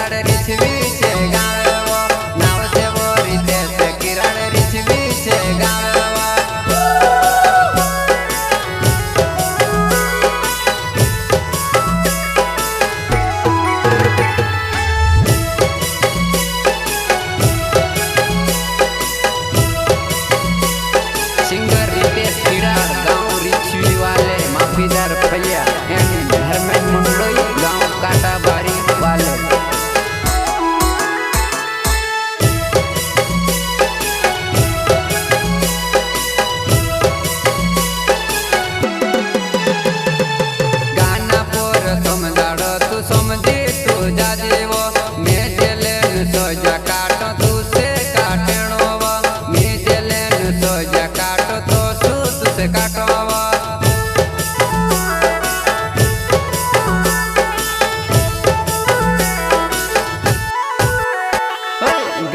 किराड़ रिछवी छे गावे वो नाव छे वो रीते से किराड़ रिछवी छे गावे वो सिंगर रीते किराड़ गाँव रिछवी वाले माफीदार भैया एम धर्मेंद्र मुंडोई गाँव काटाबारी वाले गाना पोर समझाड़ो तू समझी तू जाजेवो मैं जेलेन सोजा काटो तू से काटणो वो मैं जेलेन सोजा काटो तो तू से काटो वो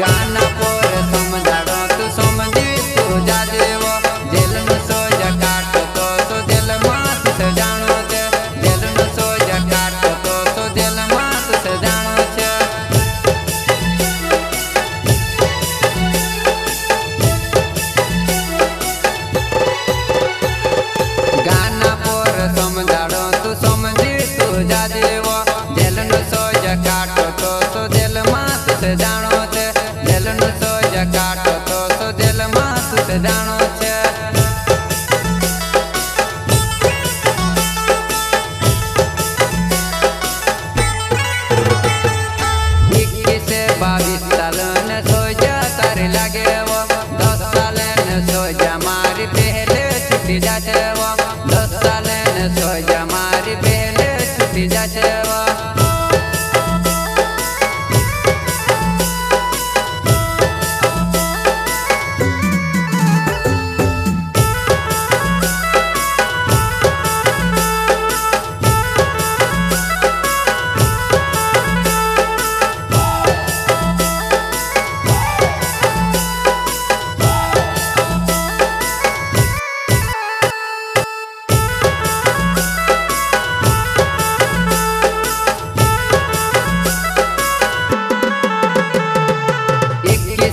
गाना पोर समझाड़ो तू समझी तू जाजेवो जेल न सोजा काटो तो जेल मात से जानो छे जेल न सोजा काटो तो जेल मात से जानो छे गाना पोर समझाड़ो तू समझी तू जाजेवो जेल न सोजा काटो तो जेल मात से जानो छे जेल न सोजा काटो तो जेल मात से जानो छे से 22 साल ने सोजा तारे लागे वो 10 साल ने सोजा मारी पहले छुट्टी जाते वो 10 साल ने सोजा मारी पहले छुट्टी जाते वो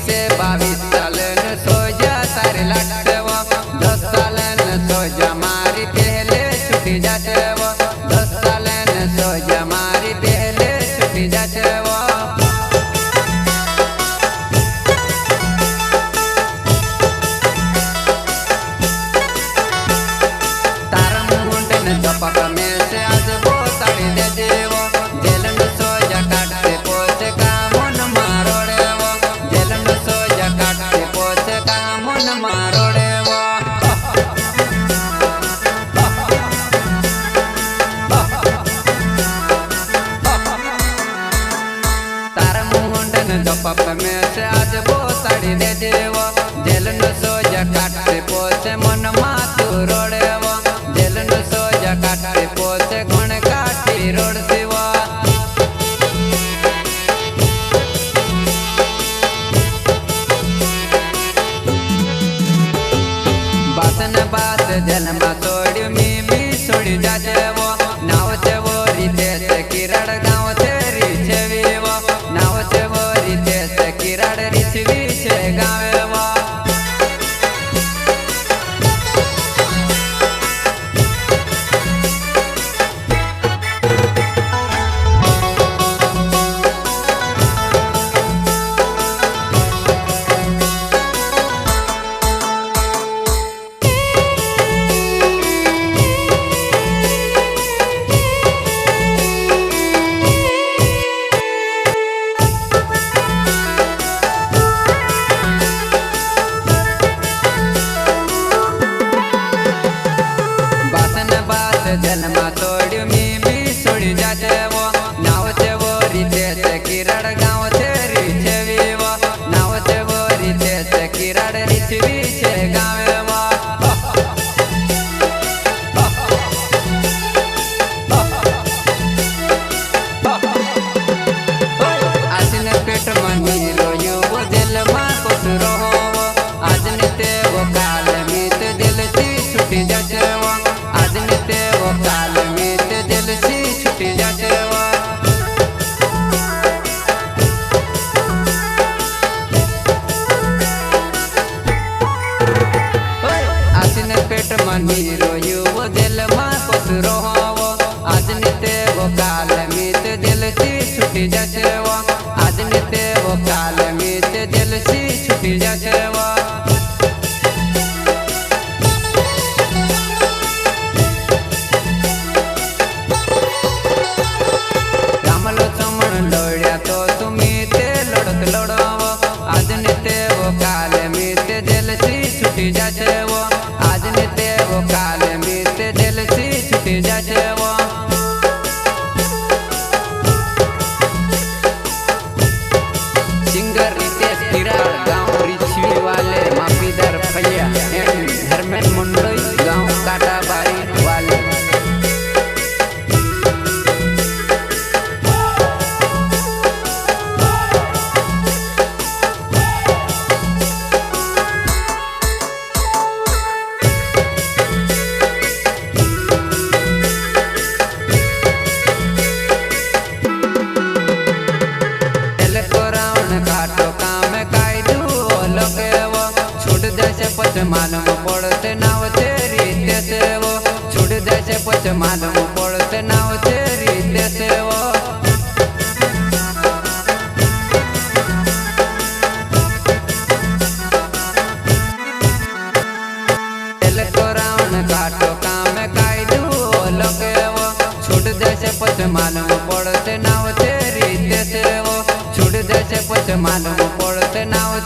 से 22 साल ने सोजा तारे लगते वो 10 साल ने सोजा मारी पहले छुट्टी जाते वो 10 साल ने सोजा मारी पहले छुट्टी जाते वो तारा मुंड ने चपक में से आज वो ताड़ी दे देवो जेल न सोजा काटते पोचे का मन मारो रे वो जेल न सोजा काटते पोचे का मन मारो रे वो तारा मुंड ने चपक में से आज वो ताड़ी दे देवो जेल न सोजा काटते पोचे मन मातू रोड़े वो जेल न सोजा काटते पोचे घण काटी रोड सिवा बात न बात जेल में छोड़ी मी छोड़ी जाते वो नाव छे वो रीते से किराड़ गाँव छे रिछवी वो नाव छे वो रीते से किराड़ रिछवी छे गावे वो પછી માલूम પડશે નાવ છે રીતે સેવો છૂટ જશે પછી માલूम પડશે નાવ છે રીતે સેવો કાટો કામે કાયદું લખેવો છૂટ જશે પછી માલूम પડશે નાવ છે રીતે સેવો છૂટ જશે પછી માલूम પડશે નાવ